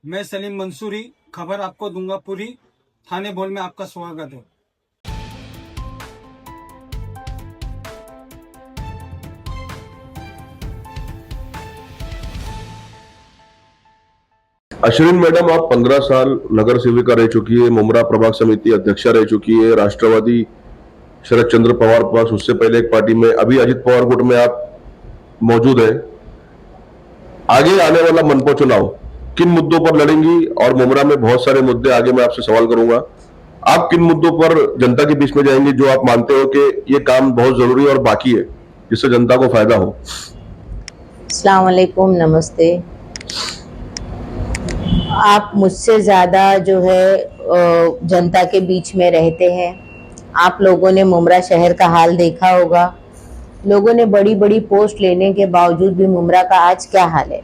मैं सलीम मंसूरी, खबर आपको दूंगा पूरी। थाने बोल में आपका स्वागत है। अश्विन मैडम, आप 15 साल नगर सेविका रह चुकी है, मुमरा प्रभाग समिति अध्यक्षा रह चुकी है, राष्ट्रवादी शरद चंद्र पवार पास उससे पहले एक पार्टी में, अभी अजित पवार गुट में आप मौजूद है। आगे आने वाला मनपा चुनाव किन मुद्दों पर लड़ेंगी? और मुमरा में बहुत सारे मुद्दे आगे मैं आपसे सवाल करूंगा। आप किन मुद्दों पर जनता के बीच में जाएंगे जो आप मानते हो कि ये काम बहुत जरूरी और बाकी है जिससे जनता को फायदा हो? अस्सलाम वालेकुम, नमस्ते। आप मुझसे ज़्यादा जो है जनता के बीच में रहते हैं। आप लोगों ने मुमरा शहर का हाल देखा होगा। लोगों ने बड़ी बड़ी पोस्ट लेने के बावजूद भी मुमरा का आज क्या हाल है।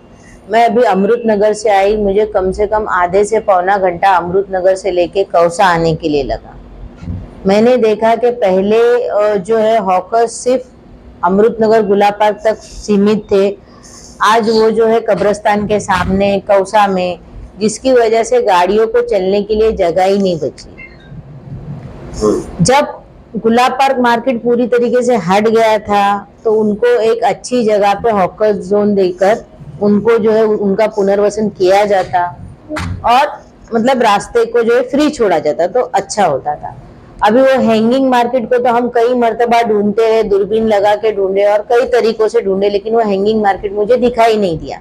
मैं अभी अमृत नगर से आई, मुझे कम से कम आधे से पौना घंटा अमृत नगर से लेके कौसा आने के लिए लगा। मैंने देखा कि पहले जो है हॉकर्स सिर्फ अमृत नगर गुलाब पार्क तक सीमित थे। आज वो जो है कब्रिस्तान के सामने कौसा में, जिसकी वजह से गाड़ियों को चलने के लिए जगह ही नहीं बची। जब गुलाब पार्क मार्केट पूरी तरीके से हट गया था तो उनको एक अच्छी जगह पे हॉकर जोन देकर उनको जो है उनका पुनर्वसन किया जाता और मतलब रास्ते को जो है फ्री छोड़ा जाता तो अच्छा होता था। अभी वो हैंगिंग मार्केट को तो हम कई मर्तबा ढूंढते रहे, दूरबीन लगा के ढूंढे और कई तरीकों से ढूंढे, लेकिन वो हैंगिंग मार्केट मुझे दिखाई नहीं दिया।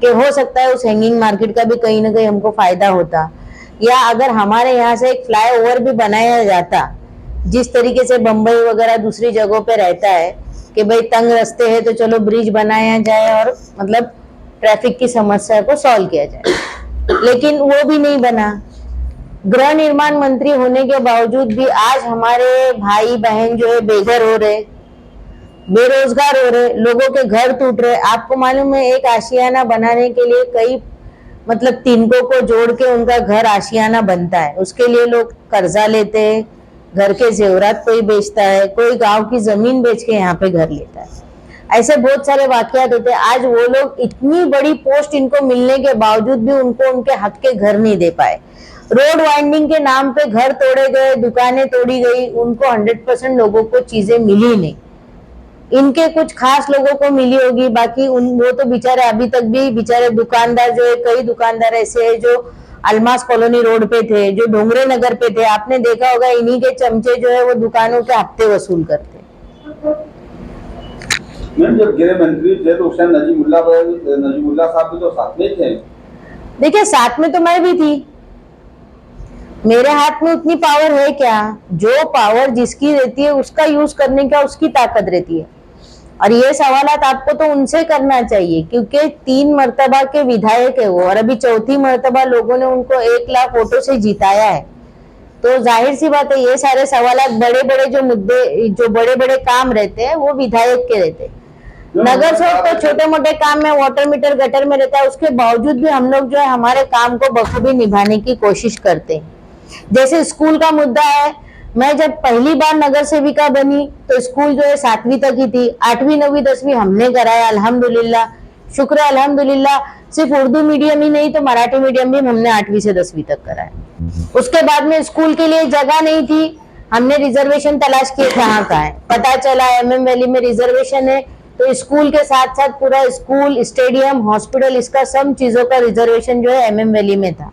कि हो सकता है उस हैंगिंग मार्केट का भी कहीं ना कहीं हमको फायदा होता, या अगर हमारे यहाँ से एक फ्लाईओवर भी बनाया जाता, जिस तरीके से बंबई वगैरह दूसरी जगहों पे रहता है कि भाई तंग रास्ते है तो चलो ब्रिज बनाया जाए और मतलब ट्रैफिक की समस्या को सॉल्व किया जाए, लेकिन वो भी नहीं बना। गृह निर्माण मंत्री होने के बावजूद भी आज हमारे भाई बहन जो है बेघर हो रहे, बेरोजगार हो रहे, लोगों के घर टूट रहे। आपको मालूम है एक आशियाना बनाने के लिए कई मतलब तिनकों को जोड़ के उनका घर आशियाना बनता है, उसके लिए लोग कर्जा लेते हैं, घर के जेवरात कोई बेचता है, कोई गांव की जमीन बेच के यहाँ पे घर लेता है। ऐसे बहुत सारे वाकयात होते हैं। आज वो लोग इतनी बड़ी पोस्ट इनको मिलने के बावजूद भी उनको उनके हक के घर नहीं दे पाए। रोड वाइंडिंग के नाम पे घर तोड़े गए, दुकानें तोड़ी गई, उनको 100% लोगों को चीजें मिली नहीं। इनके कुछ खास लोगों को मिली होगी, बाकी वो तो बेचारे अभी तक भी बेचारे दुकानदार जो है, कई दुकानदार ऐसे हैं जो अलमास कॉलोनी रोड पे थे, जो डोंगरे नगर पे थे, आपने देखा होगा इन्हीं के चमचे जो है वो दुकानों के हफ्ते वसूल करते। मैम, जब गृह मंत्री थे तो उस टाइम नजीमुल्ला साहब भी तो साथ में थे। देखिए साथ में तो मैं भी थी, मेरे हाथ में उतनी पावर है क्या? जो पावर जिसकी रहती है उसका यूज करने का उसकी ताकत रहती है, और ये सवालात आपको तो उनसे करना चाहिए क्योंकि 3 मर्तबा के विधायक है वो, और अभी 4थी मर्तबा लोगों ने उनको 1 लाख वोटों से जिताया है। तो जाहिर सी बात है ये सारे सवालात, बड़े बड़े जो मुद्दे, जो बड़े बड़े काम रहते हैं वो विधायक के रहते हैं। नगर सेवक तो छोटे मोटे काम में वाटर मीटर गटर में रहता है, उसके बावजूद भी हम लोग जो है हमारे काम को बखूबी निभाने की कोशिश करते हैं। जैसे स्कूल का मुद्दा है, मैं जब पहली बार नगर सेविका बनी तो स्कूल जो है 7वीं तक ही थी, 8वीं 9वीं 10वीं हमने कराया, अल्हम्दुलिल्लाह, शुक्र है अल्हम्दुलिल्लाह। सिर्फ उर्दू मीडियम ही नहीं तो मराठी मीडियम भी हमने 8वीं से 10वीं तक कराया। उसके बाद में स्कूल के लिए जगह नहीं थी, हमने रिजर्वेशन तलाश किए कहाँ का है, पता चला MM वैली में रिजर्वेशन है, तो स्कूल के साथ साथ पूरा स्कूल, स्टेडियम, हॉस्पिटल, इसका सब चीजों का रिजर्वेशन जो है MM वैली में था।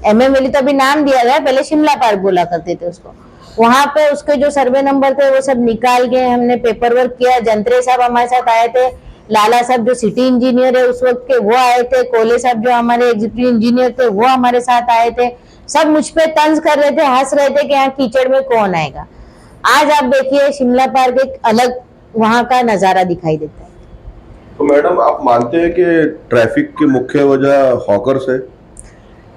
MM वैली तो अभी नाम दिया गया, पहले शिमला पार्क बोला करते थे उसको। वहां पे उसके जो सर्वे नंबर थे वो सब निकाल के हमने पेपर वर्क किया। जंत्रे साहब हमारे साथ आए थे, लाला साहब जो सिटी इंजीनियर है उस वक्त के वो आए थे, कोले साहब जो हमारे एग्जीक्यूटिव इंजीनियर थे वो हमारे साथ आए थे। सब मुझ पे तंज कर रहे थे, हंस रहे थे कि यहाँ कीचड़ में कौन आएगा। आज आप देखिए शिमला पार्क एक अलग वहां का नजारा दिखाई देता है। तो मैडम, आप मानते हैं कि ट्रैफिक की मुख्य वजह हॉकर्स है?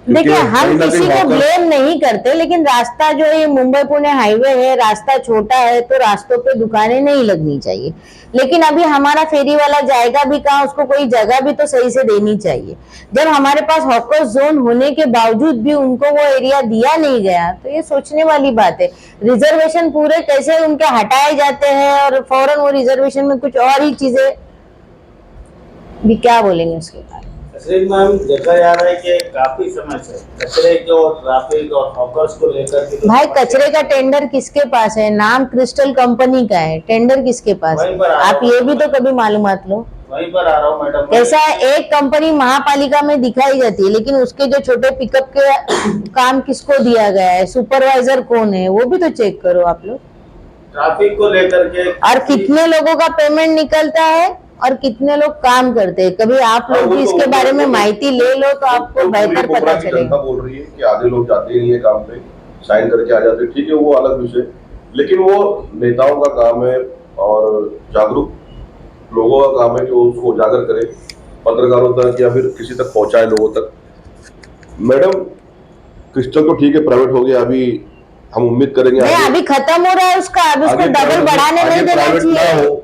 देखिए हम किसी को ब्लेम नहीं करते, लेकिन रास्ता जो है मुंबई पुणे हाईवे है, रास्ता छोटा है तो रास्तों पे दुकानें नहीं लगनी चाहिए, लेकिन अभी हमारा फेरी वाला जाएगा भी कहाँ, उसको कोई जगह भी तो सही से देनी चाहिए। जब हमारे पास हॉकर जोन होने के बावजूद भी उनको वो एरिया दिया नहीं गया तो ये सोचने वाली बात है। रिजर्वेशन पूरे कैसे उनके हटाए जाते हैं और फौरन वो रिजर्वेशन में कुछ और ही चीजें भी, क्या बोलेंगे उसके बारे में। श्री मैम, देखा जा रहा है कि काफी समय से कचरे के और ट्रैफिक और हॉकर्स को लेकर के भाई कचरे का टेंडर किसके पास है? नाम क्रिस्टल कंपनी का है, टेंडर किसके पास है? वहीं पर आप ये भी तो कभी मालूमात लो। वहीं पर आ रहा हूँ मैडम। ऐसा है, एक कंपनी महापालिका में दिखाई जाती है, लेकिन उसके जो छोटे पिकअप के काम किसको दिया गया है, सुपरवाइजर कौन है, वो भी तो चेक करो आप लोग। ट्रैफिक को लेकर के और कितने लोगों का पेमेंट निकलता है और कितने लोग काम करते हैं, कभी आप लोग भी इसके बारे में माहिती ले लो तो आपको बेहतर पता जनता चलेगा। बोल रही है कि आधे लोग जाते ही नहीं है काम पे, साइन करके आ जाते हैं, ठीक है वो अलग विषय, लेकिन वो नेताओं का काम है और जागरूक लोगों का काम है कि वो उसको उजागर करे, पत्रकारों तक या फिर किसी तक पहुंचाए लोगों तक। मैडम क्रिस्टल तो ठीक है प्राइवेट हो गया, अभी हम उम्मीद करेंगे नहीं, अभी खत्म हो रहा है उसका, अभी उसको डबल बढ़ाने नहीं देना चाहिए,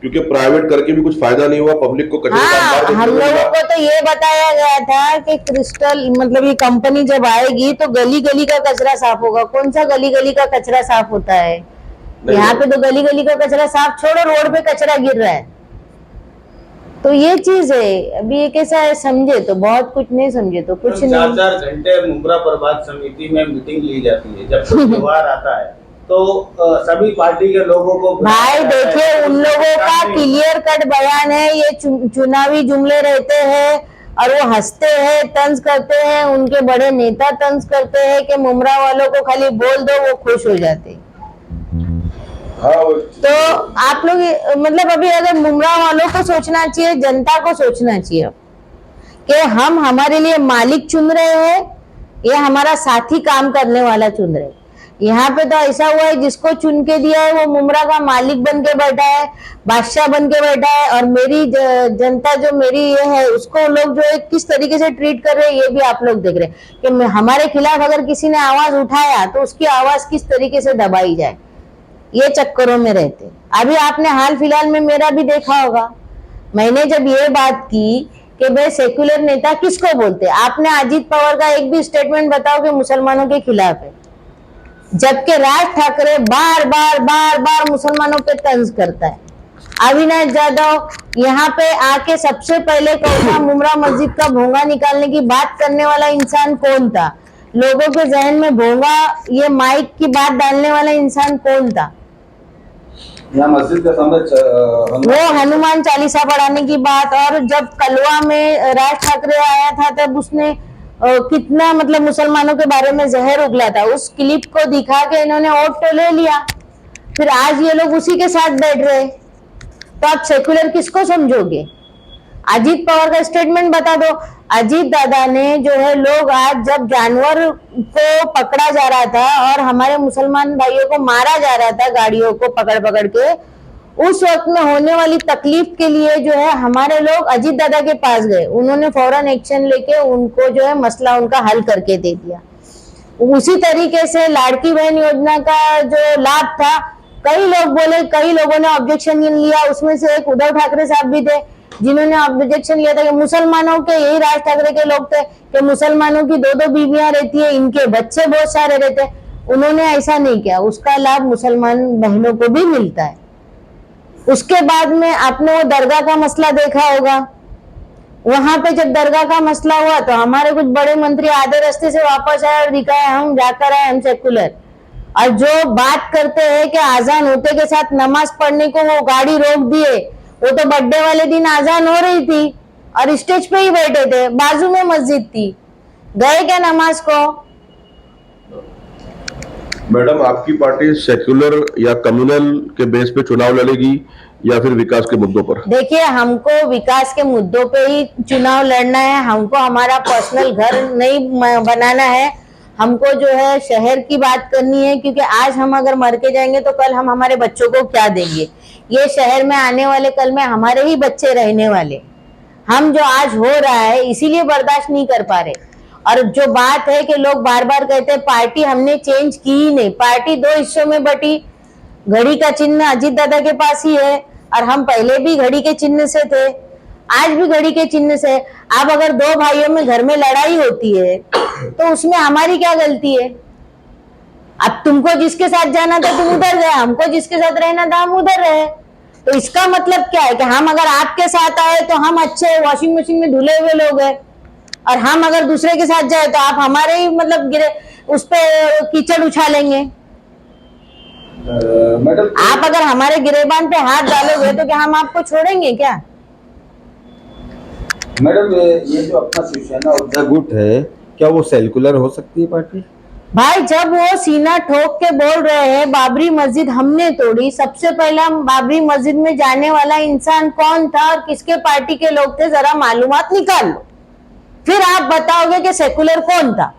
क्योंकि प्राइवेट करके भी कुछ फायदा नहीं हुआ, पब्लिक को कचरे का अंबार हाँ, देखने हम को लोगों मिला। को तो ये बताया गया था कि क्रिस्टल मतलब ये कंपनी जब आएगी तो गली गली का कचरा साफ होगा। कौन सा गली गली का कचरा साफ होता है? यहाँ पे तो गली गली का कचरा साफ छोड़ो, रोड पे कचरा गिर रहा है। तो ये चीज है, अभी ये कैसा है, समझे तो बहुत कुछ, नहीं समझे तो कुछ नहीं। 4-4 घंटे मुमरा प्रभाग समिति में मीटिंग ली जाती है, जब कोई त्योहार आता है तो सभी पार्टी के लोगों को भाई देखिए, उन लोगों का क्लियर कट बयान है, ये चुनावी जुमले रहते हैं और वो हंसते हैं, तंज करते हैं, उनके बड़े नेता तंज करते हैं कि मुमरा वालों को खाली बोल दो वो खुश हो जाते। हाँ तो आप लोग मतलब अभी अगर मुमरा वालों को सोचना चाहिए, जनता को सोचना चाहिए कि हम हमारे लिए मालिक चुन रहे हैं या हमारा साथी काम करने वाला चुन रहे हैं। यहाँ पे तो ऐसा हुआ है, जिसको चुन के दिया है वो मुमरा का मालिक बन के बैठा है, बादशाह बन के बैठा है, और मेरी जनता जो मेरी ये है उसको लोग जो है किस तरीके से ट्रीट कर रहे हैं ये भी आप लोग देख रहे हैं कि हमारे खिलाफ अगर किसी ने आवाज उठाया तो उसकी आवाज किस तरीके से दबाई जाए, ये चक्करों में रहते। अभी आपने हाल फिलहाल में मेरा भी देखा होगा, मैंने जब ये बात की कि भाई सेक्युलर नेता किसको बोलते, आपने अजीत पवार का एक भी स्टेटमेंट बताओ कि मुसलमानों के खिलाफ है, जबकि राज ठाकरे बार बार मुसलमानों पे तंज करता है। अविनाश जाधव यहाँ पे आके सबसे पहले कौन था, मुमरा मस्जिद का भोंगा निकालने की बात करने वाला इंसान कौन था, लोगों के जहन में भोंगा ये माइक की बात डालने वाला इंसान कौन था? यहाँ मस्जिद के सामने वो हनुमान चालीसा पढ़ाने की बात। और जब कलवा में राज ठाकरे आया था तब उसने कितना मतलब मुसलमानों के बारे में जहर उगला था, उस क्लिप को दिखा के इन्होंने वोट तो ले लिया, फिर आज ये लोग उसी के साथ बैठ रहे। तो आप सेक्युलर किसको समझोगे? अजीत पवार का स्टेटमेंट बता दो। अजीत दादा ने जो है, लोग आज जब जानवर को पकड़ा जा रहा था और हमारे मुसलमान भाइयों को मारा जा रहा था गाड़ियों को पकड़ पकड़ के, उस वक्त में होने वाली तकलीफ के लिए जो है हमारे लोग अजीत दादा के पास गए, उन्होंने फौरन एक्शन लेके उनको जो है मसला उनका हल करके दे दिया। उसी तरीके से लाड़की बहन योजना का जो लाभ था, कई लोग बोले, कई लोगों ने ऑब्जेक्शन लिया, उसमें से एक उद्धव ठाकरे साहब भी थे जिन्होंने ऑब्जेक्शन लिया था कि मुसलमानों के, यही राज ठाकरे के लोग थे कि मुसलमानों की 2-2 बीवियां रहती है, इनके बच्चे बहुत सारे रहते। उन्होंने ऐसा नहीं किया, उसका लाभ मुसलमान बहनों को भी मिलता है। उसके बाद में आपने वो दरगाह का मसला देखा होगा, वहां पे जब दरगाह का मसला हुआ तो हमारे कुछ बड़े मंत्री आधे रास्ते से वापस आए और दिखाए हम जाकर आए, हम सेकुलर। और जो बात करते हैं कि आजान होते के साथ नमाज पढ़ने को वो गाड़ी रोक दिए, वो तो बर्थडे वाले दिन आजान हो रही थी और स्टेज पे ही बैठे थे, बाजू में मस्जिद थी, गए क्या नमाज को? मैडम आपकी पार्टी सेक्युलर या कम्युनल के बेस पे चुनाव लड़ेगी या फिर विकास के मुद्दों पर? देखिए, हमको विकास के मुद्दों पे ही चुनाव लड़ना है, हमको हमारा पर्सनल घर नहीं बनाना है, हमको जो है शहर की बात करनी है, क्योंकि आज हम अगर मर के जाएंगे तो कल हम हमारे बच्चों को क्या देंगे? ये शहर में आने वाले कल में हमारे ही बच्चे रहने वाले। हम जो आज हो रहा है इसीलिए बर्दाश्त नहीं कर पा रहे। और जो बात है कि लोग बार बार कहते हैं पार्टी हमने चेंज की ही नहीं, पार्टी 2 हिस्सों में बटी, घड़ी का चिन्ह अजीत दादा के पास ही है और हम पहले भी घड़ी के चिन्ह से थे, आज भी घड़ी के चिन्ह से। अब अगर 2 भाइयों में घर में लड़ाई होती है तो उसमें हमारी क्या गलती है? अब तुमको जिसके साथ जाना था तुम उधर गए, हमको जिसके साथ रहना था हम उधर रहे। तो इसका मतलब क्या है कि हम अगर आपके साथ आए तो हम अच्छे वॉशिंग मशीन में धुले हुए लोग हैं, और हम अगर दूसरे के साथ जाए तो आप हमारे ही मतलब गिरे उस पे कीचड़ उछालेंगे। मैडम आप अगर हमारे गिरेबान पे हाथ डालोगे तो क्या हम आपको छोड़ेंगे क्या? मैडम ये जो अपना शिवसेना उद्धव गुट है, क्या वो सेकुलर हो सकती है पार्टी? भाई जब वो सीना ठोक के बोल रहे हैं बाबरी मस्जिद हमने तोड़ी, सबसे पहला बाबरी मस्जिद में जाने वाला इंसान कौन था और किसके पार्टी के लोग थे, जरा मालूमात निकाल लो, फिर आप बताओगे कि सेकुलर कौन था।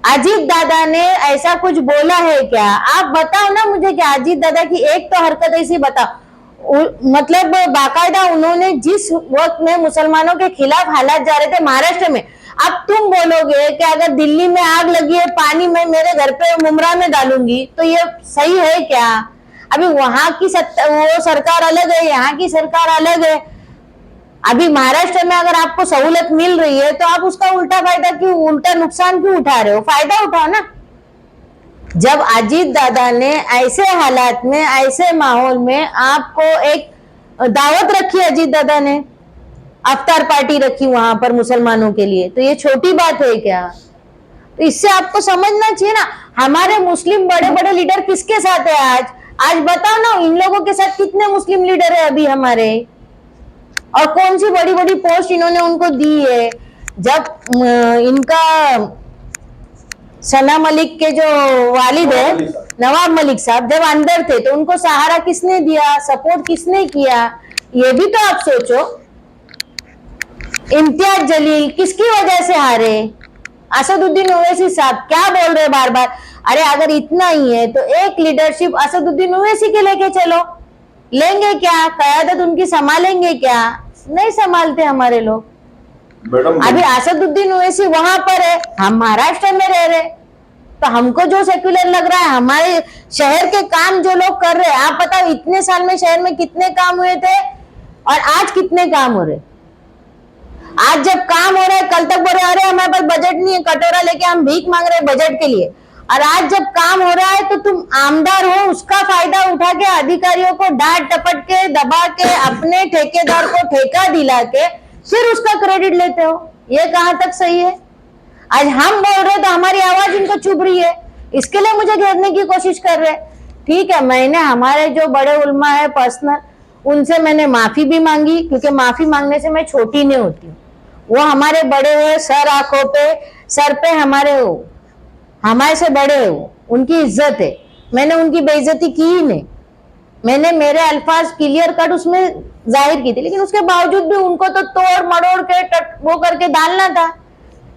अजीत दादा ने ऐसा कुछ बोला है क्या? आप बताओ ना मुझे कि अजीत दादा की एक तो हरकत ऐसी बताओ, मतलब बाकायदा उन्होंने जिस वक्त में मुसलमानों के खिलाफ हालात जा रहे थे महाराष्ट्र में, अब तुम बोलोगे कि अगर दिल्ली में आग लगी है पानी में मेरे घर पे मुमरा में डालूंगी, तो ये सही है क्या? अभी वहां की वो सरकार अलग है, यहाँ की सरकार अलग है। अभी महाराष्ट्र में अगर आपको सहूलत मिल रही है तो आप उसका उल्टा नुकसान क्यों उठा रहे हो? फायदा उठाओ ना। जब अजीत दादा ने ऐसे हालात में ऐसे माहौल में आपको एक दावत रखी, अजीत दादा ने अफ्तार पार्टी रखी वहां पर मुसलमानों के लिए, तो ये छोटी बात है क्या? तो इससे आपको समझना चाहिए ना, हमारे मुस्लिम बड़े बड़े लीडर किसके साथ है आज बताओ ना, इन लोगों के साथ कितने मुस्लिम लीडर है अभी हमारे, और कौन सी बड़ी बड़ी पोस्ट इन्होंने उनको दी है। जब इनका सना मलिक के जो वालिद है नवाब मलिक साहब जब अंदर थे तो उनको सहारा किसने दिया, सपोर्ट किसने किया, ये भी तो आप सोचो। इम्तियाज जलील किसकी वजह से हारे? असदुद्दीन ओवैसी साहब क्या बोल रहे बार बार, अरे अगर इतना ही है तो एक लीडरशिप असदुद्दीन ओवैसी के लेके चलो, लेंगे क्या? कयादत उनकी संभालेंगे क्या? नहीं संभालते हमारे लोग। मैडम अभी असदुद्दीन ओवैसी वहां पर है, हम महाराष्ट्र में रह रहे, तो हमको जो सेक्युलर लग रहा है, हमारे शहर के काम जो लोग कर रहे हैं, आप बताओ इतने साल में शहर में कितने काम हुए थे और आज कितने काम हो रहे? आज जब काम हो रहा है, कल तक बोल रहे अरे हमारे पास बजट नहीं है, कटोरा लेके हम भीख मांग रहे हैं बजट के लिए, और आज जब काम हो रहा है तो तुम आमदार हो, उसका फायदा उठा के अधिकारियों को डांट टपट के दबा के अपने ठेकेदार को ठेका दिला के फिर उसका क्रेडिट लेते हो। ये कहां तक सही है? आज हम बोल रहे तो हमारी आवाज इनको चुभ रही है, इसके लिए मुझे घेरने की कोशिश कर रहे। ठीक है, मैंने हमारे जो बड़े उल्मा है पर्सनल, उनसे मैंने माफी भी मांगी, क्योंकि माफी मांगने से मैं छोटी नहीं होती हूँ। वो हमारे बड़े हैं, सर आंखों पे सर पे हमारे से बड़े है, वो उनकी इज्जत है, मैंने उनकी बेइज्जती की ही नहीं। मैंने मेरे अल्फाज क्लियर कट उसमें जाहिर की थी, लेकिन उसके बावजूद भी उनको तो तोड़ मड़ोड़ के वो करके डालना था।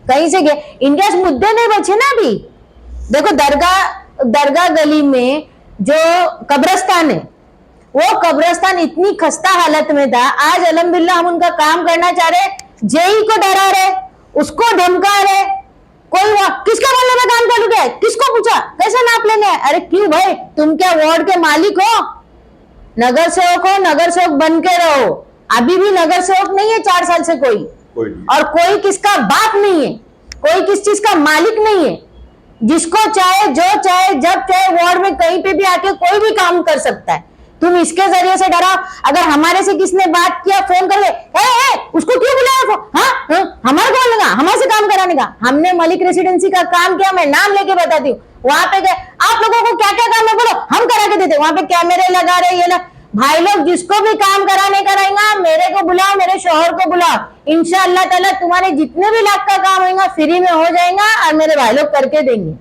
कहीं से गए इंडिया मुद्दे नहीं बचे ना अभी। देखो दरगाह गली में जो कब्रिस्तान है, वो कब्रिस्तान इतनी खस्ता हालत में था, आज अल्हम्दुलिल्लाह हम उनका काम करना चाह रहे, जेई को डरा रहे, उसको धमका रहे, कोई किसके बोलने में काम चालू किया है, किसको पूछा, कैसे नाप लेने है? अरे क्यों भाई, तुम क्या वार्ड के मालिक हो? नगर सेवक हो, नगर सेवक बन के रहो। अभी भी नगर सेवक नहीं है 4 साल से कोई और कोई किसका बाप नहीं है, कोई किस चीज का मालिक नहीं है। जिसको चाहे जो चाहे जब चाहे वार्ड में कहीं पे भी आके कोई भी काम कर सकता है। तुम इसके जरिए से डराओ। अगर हमारे से किसने बात किया फोन करके उसको क्यों बुलाया? हाँ हमारे को लगा हमारे से काम कराने का। हमने मलिक रेसिडेंसी का काम किया, मैं नाम लेके बताती हूँ। वहां पे गए, आप लोगों को क्या क्या काम है बोलो, हम करा के देते। वहां पे कैमरे लगा रहे, ये भाई लोग जिसको भी काम कराने कराएंगा, मेरे को बुलाओ, मेरे शोहर को बुलाओ, इंशाअल्लाह ताला तुम्हारे जितने भी लाख का काम होगा फ्री में हो जाएगा और मेरे भाई लोग करके देंगे।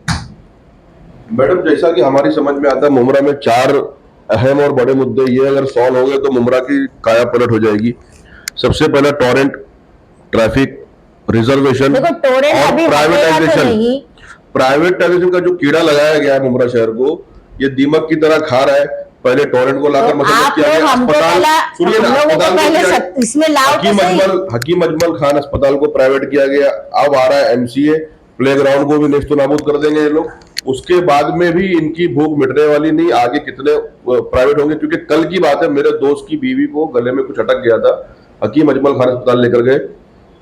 मैडम जैसा कि हमारी समझ में आता है, मुमरा में 4 अहम और बड़े मुद्दे, ये अगर सॉल्व हो गए तो मुमरा की काया पलट हो जाएगी। सबसे पहला टॉरेंट, ट्रैफिक, रिजर्वेशन और प्राइवेटाइजेशन। प्राइवेटाइजेशन का जो कीड़ा लगाया गया है मुमरा शहर को, ये दीमक की तरह खा रहा है। पहले टॉरेंट को लाकर मसम्मत किया गया, अस्पताल सुनिए ना, हकीम अजमल खान अस्पताल को प्राइवेट किया गया। अब आ रहा है MCA, प्लेग्राउंड को भी नेस्तु नाबूद कर देंगे ये लोग। उसके बाद में भी इनकी भूख मिटने वाली नहीं, आगे कितने प्राइवेट होंगे। क्योंकि कल की बात है, मेरे दोस्त की बीवी को गले में कुछ अटक गया था, हकीम अजमल खान अस्पताल लेकर गए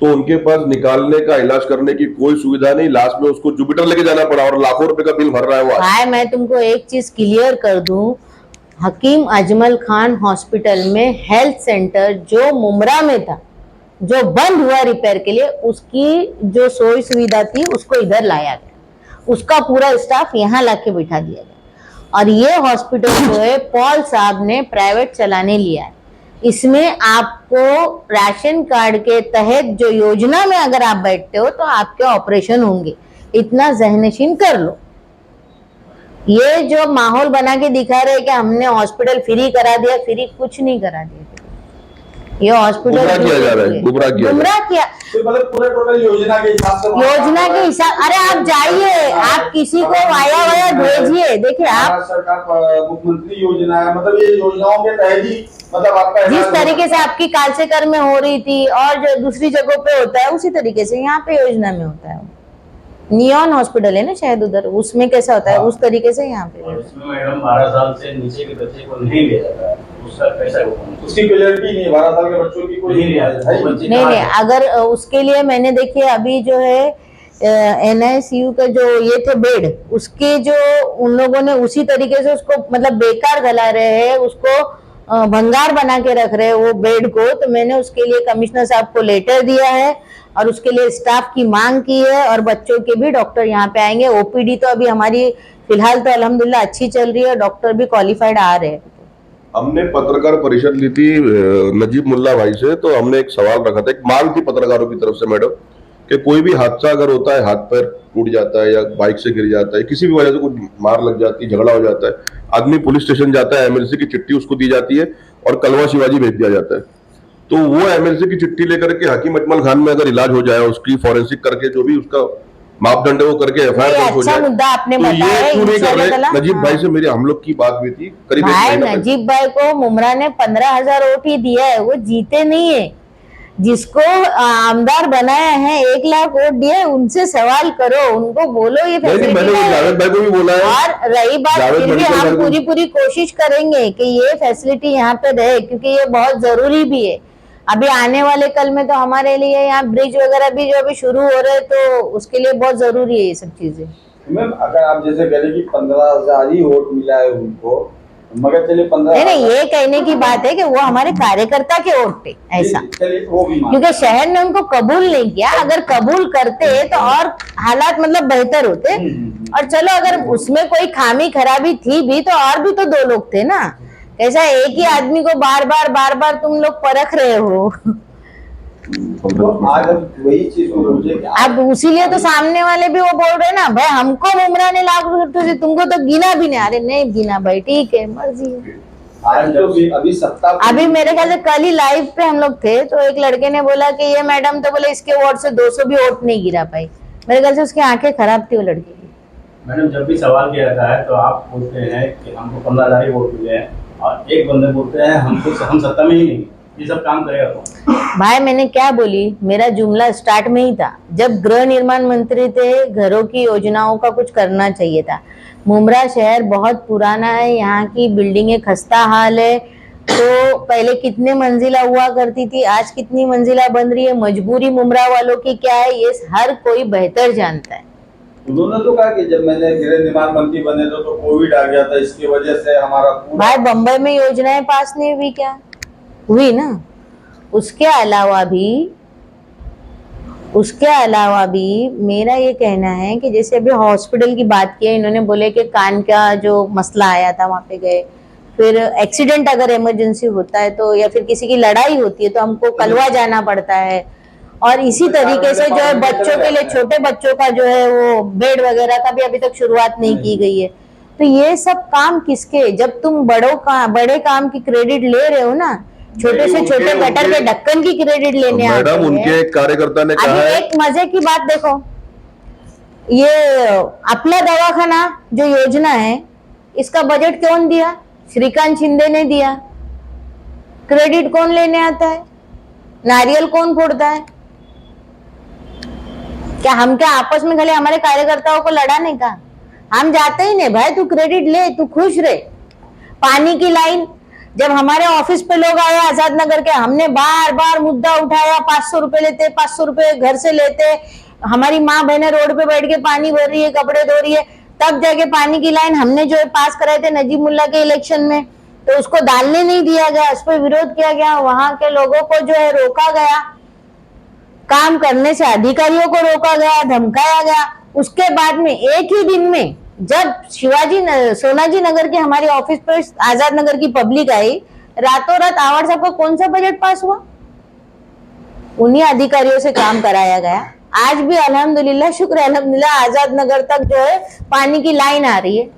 तो उनके पास निकालने का, इलाज करने की कोई सुविधा नहीं। लास्ट में उसको जुपिटर लेके जाना पड़ा और लाखों रुपए का बिल भर रहा है वो। मैं तुमको एक चीज क्लियर कर दूं, हकीम अजमल खान हॉस्पिटल में हेल्थ सेंटर जो मुमरा में था, जो बंद हुआ रिपेयर के लिए, उसकी जो सोई सुविधा थी उसको इधर लाया गया, उसका पूरा स्टाफ यहाँ लाके बिठा दिया गया। और ये हॉस्पिटल जो है पॉल साहब ने प्राइवेट चलाने लिया है। इसमें आपको राशन कार्ड के तहत जो योजना में अगर आप बैठते हो तो आपके ऑपरेशन होंगे, इतना ज़हनशीन कर लो। ये जो माहौल बना के दिखा रहे कि हमने हॉस्पिटल फ्री करा दिया, फ्री कुछ नहीं करा दिया। ये हॉस्पिटल गुमराह किया जा रहा है, गुमराह किया तो मतलब पूरे टोटल योजना के हिसाब से योजना के हिसाब। अरे आप जाइए, आप किसी को वाया वाया भेजिए, देखिए आप सरकार मुख्यमंत्री योजना है, मतलब ये योजनाओं के तहत ही मतलब आपका जिस तरीके से आपकी कालसेकर में हो रही थी और जो दूसरी जगहों पे होता है उसी तरीके से यहाँ पे योजना में होता है। नियॉन हॉस्पिटल है ना शायद उधर, उसमें कैसा होता है उस तरीके से यहाँ पे। और इसमें मैडम 12 साल से नीचे के बच्चे को नहीं लिया जाता है, उसका पैसा उसकी क्लियरिटी नहीं है, 12 साल के बच्चों की कोई नहीं लिया जाता है। नहीं, अगर उसके लिए मैंने देखिए अभी जो है NICU का जो ये थे बेड, उसके जो उन लोगों ने उसी तरीके से उसको मतलब बेकार गला रहे हैं, उसको भंगार बना के रख रहे हैं वो बेड को। तो मैंने उसके लिए कमिश्नर साहब को लेटर दिया है और उसके लिए स्टाफ की मांग की है, और बच्चों के भी डॉक्टर यहाँ पे आएंगे। OPD तो अभी हमारी फिलहाल तो अल्हम्दुलिल्लाह अच्छी चल रही है, डॉक्टर भी क्वालिफाइड आ रहे हैं। हमने पत्रकार परिषद ली थी नजीब मुल्ला भाई से, तो हमने एक सवाल रखा था, एक मांग थी पत्रकारों की तरफ से मैडम, कि कोई भी हादसा अगर होता है, हाथ पैर टूट जाता है या बाइक से गिर जाता है, किसी भी वजह से कुछ मार लग जाती है, झगड़ा हो जाता है, आदमी पुलिस स्टेशन जाता है, MLC की चिट्ठी उसको दी जाती है और कलवा शिवाजी भेज दिया जाता है। तो वो MLC की चिट्ठी लेकर के हकीम अजमल खान में अगर इलाज हो जाए, उसकी फॉरेंसिक करके जो भी उसका मापदंड है वो करके FIR दर्ज हो जाए, मुद्दा आपने तो बताया ये क्यों नहीं कर रहे? इंशाअल्लाह। नजीब भाई से मेरी हम लोग की बात हुई थी करीब एक भाई महीना पहले। नजीब भाई को मुमरा ने 15,000 वोट ही दिया है, वो जीते नहीं है। जिसको आमदार बनाया है 1 लाख वोट दिए, उनसे सवाल करो, उनको बोलो ये नहीं, मैंने वो जावेद भाई को भी बोला है। और रही बात, जावेद फिर भी मेडिकल हम भाई को- पूरी कोशिश करेंगे कि ये फैसिलिटी यहाँ पे रहे, क्योंकि ये बहुत जरूरी भी है। अभी आने वाले कल में तो हमारे लिए यहाँ ब्रिज वगैरह भी जो अभी शुरू हो रहे हैं, तो उसके लिए बहुत जरूरी है ये सब चीजें। मैम अगर आप जैसे कह रहे कि 15,000 ही वोट मिला है उनको, मगर चलिए 15 नहीं, ये कहने की बात है कि वो हमारे कार्यकर्ता के वोट थे, ऐसा। चलिए वो भी मान क्योंकि शहर ने उनको कबूल नहीं किया, अगर कबूल करते तो और हालात मतलब बेहतर होते। और चलो अगर उसमें कोई खामी खराबी थी भी तो और भी तो 2 लोग थे ना, कैसा एक ही आदमी को बार बार तुम लोग परख रहे हो। तो आज हम वही चीज को पूछे कि अब उसीलिए तो सामने वाले भी वो बोल रहे ना, भाई हमको मुमरा ने लाख रुपए, तुमको तो गिना भी नहीं। अरे नहीं गिना भाई, ठीक है, मर्जी है। आज जो भी अभी सत्ता अभी मेरे ख्याल से कल ही लाइव पे हम लोग थे, तो एक लड़के ने बोला कि ये मैडम तो बोले इसके वोट से 200 भी वोट नहीं गिरा पाई। मेरे ख्याल से उसकी आंखें खराब थी वो लड़के की। मैडम जब भी सवाल किया जाता है तो आप बोलते हैं कि हमको 15,000 ही वोट मिले हैं, और एक बंदे बोलते हैं हम सत्ता में ही नहीं, ये सब काम करेगा कौन? भाई मैंने क्या बोली, मेरा जुमला स्टार्ट में ही था, जब गृह निर्माण मंत्री थे, घरों की योजनाओं का कुछ करना चाहिए था। मुमरा शहर बहुत पुराना है, यहाँ की बिल्डिंगें खस्ता हाल है। तो पहले कितने मंजिला हुआ करती थी, आज कितनी मंजिला बन रही है, मजबूरी मुमरा वालों की क्या है, ये हर कोई बेहतर जानता है। उन्होंने तो कहा कि जब मैंने गृह निर्माण मंत्री बने तो कोविड आ गया था, इसकी वजह से हमारा पूरा भाई बम्बई में योजनाएं पास नहीं हुई क्या? हुई ना। उसके अलावा भी मेरा ये कहना है कि जैसे अभी हॉस्पिटल की बात की है, इन्होंने बोले कि कान का जो मसला आया था वहां पे गए, फिर एक्सीडेंट अगर इमरजेंसी होता है तो, या फिर किसी की लड़ाई होती है तो हमको कलवा जाना पड़ता है। और इसी तरीके से जो है बच्चों के लिए, छोटे बच्चों का जो है वो बेड वगैरह का भी अभी तक शुरुआत नहीं की गई है। तो ये सब काम किसके, जब तुम बड़े काम की क्रेडिट ले रहे हो ना, छोटे से छोटे गटर के ढक्कन की क्रेडिट लेने आते मैडम हैं। उनके एक कार्यकर्ता ने कहा अभी है, एक मजे की बात देखो, ये अपना दवाखाना जो योजना है, इसका बजट कौन दिया? श्रीकांत शिंदे ने दिया। क्रेडिट कौन लेने आता है? नारियल कौन फोड़ता है? क्या हम क्या आपस में खाली हमारे कार्यकर्ताओं को लड़ाने का? हम जाते ही नहीं भाई, तू क्रेडिट ले, तू खुश रहे। पानी की लाइन, जब हमारे ऑफिस पे लोग आए आजाद नगर के, हमने बार बार मुद्दा उठाया, 500 रुपए लेते, 500 रुपए घर से लेते, हमारी माँ बहनें रोड पे बैठ के पानी भर रही है, कपड़े धो रही है, तब जाके पानी की लाइन हमने जो है पास कराए थे नजीब मुल्ला के इलेक्शन में। तो उसको डालने नहीं दिया गया, उस पर विरोध किया गया, वहां के लोगों को जो है रोका गया, काम करने से अधिकारियों को रोका गया, धमकाया गया। उसके बाद में एक ही दिन में जब सोनाजी नगर के हमारे ऑफिस पर आजाद नगर की पब्लिक आई, रातों रात आवाज साहब का कौन सा बजट पास हुआ? उन्हीं अधिकारियों से काम कराया गया। आज भी अल्हम्दुलिल्लाह, शुक्र अल्हम्दुलिल्लाह, आजाद नगर तक जो है पानी की लाइन आ रही है।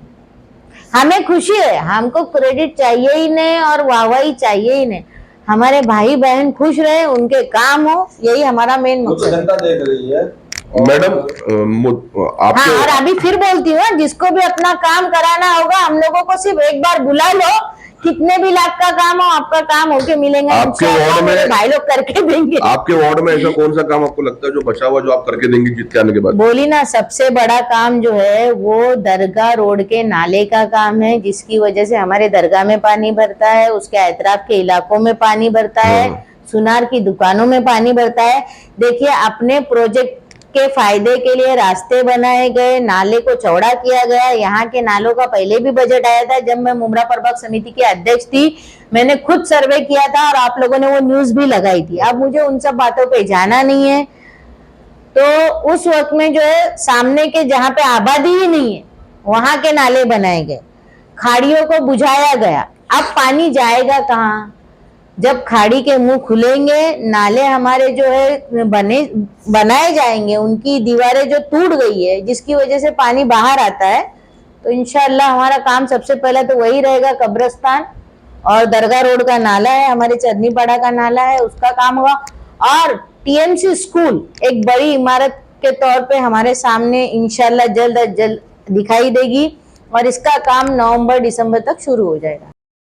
हमें खुशी है, हमको क्रेडिट चाहिए ही नहीं और वाहवाही चाहिए ही नहीं। हमारे भाई बहन खुश रहे, उनके काम हो, यही हमारा मेन वो तो मकसद है। जनता देख रही है। मैडम आपके हाँ, और अभी फिर बोलती हूँ, जिसको भी अपना काम कराना होगा, हम लोगों को सिर्फ एक बार बुला लो, कितने भी लाख का काम हो, आपका काम होके मिलेंगे। आपके इंशाअल्लाह वार्ड में- मेरे भाई लोग करके देंगे। आपके वार्ड में ऐसा कौन सा काम आपको लगता है जो बचा हुआ, जो आप करके देंगे जीत के आने के बाद? बोली ना, सबसे बड़ा काम जो है वो दरगाह रोड के नाले का काम है, जिसकी वजह से हमारे दरगाह में पानी भरता है, उसके एतराफ के इलाकों में पानी भरता है, सुनार की दुकानों में पानी भरता है। देखिए, अपने प्रोजेक्ट के फायदे के लिए रास्ते बनाए गए, नाले को चौड़ा किया गया। यहाँ के नालों का पहले भी बजट आया था, जब मैं मुमरा प्रभाग समिति की अध्यक्ष थी, मैंने खुद सर्वे किया था और आप लोगों ने वो न्यूज भी लगाई थी। अब मुझे उन सब बातों पे जाना नहीं है। तो उस वक्त में जो है सामने के जहाँ पे आबादी ही नहीं है, वहां के नाले बनाए गए, खाड़ियों को बुझाया गया। अब पानी जाएगा कहाँ? जब खाड़ी के मुंह खुलेंगे, नाले हमारे जो है बनाए जाएंगे, उनकी दीवारें जो टूट गई है, जिसकी वजह से पानी बाहर आता है, तो इंशाअल्लाह हमारा काम सबसे पहले तो वही रहेगा, कब्रिस्तान और दरगाह रोड का नाला है, हमारे चरनीपाड़ा का नाला है, उसका काम होगा। और टीएमसी स्कूल एक बड़ी इमारत के तौर पे हमारे सामने इंशाअल्लाह जल्द अज जल्द दिखाई देगी और इसका काम नवंबर दिसंबर तक शुरू हो जाएगा।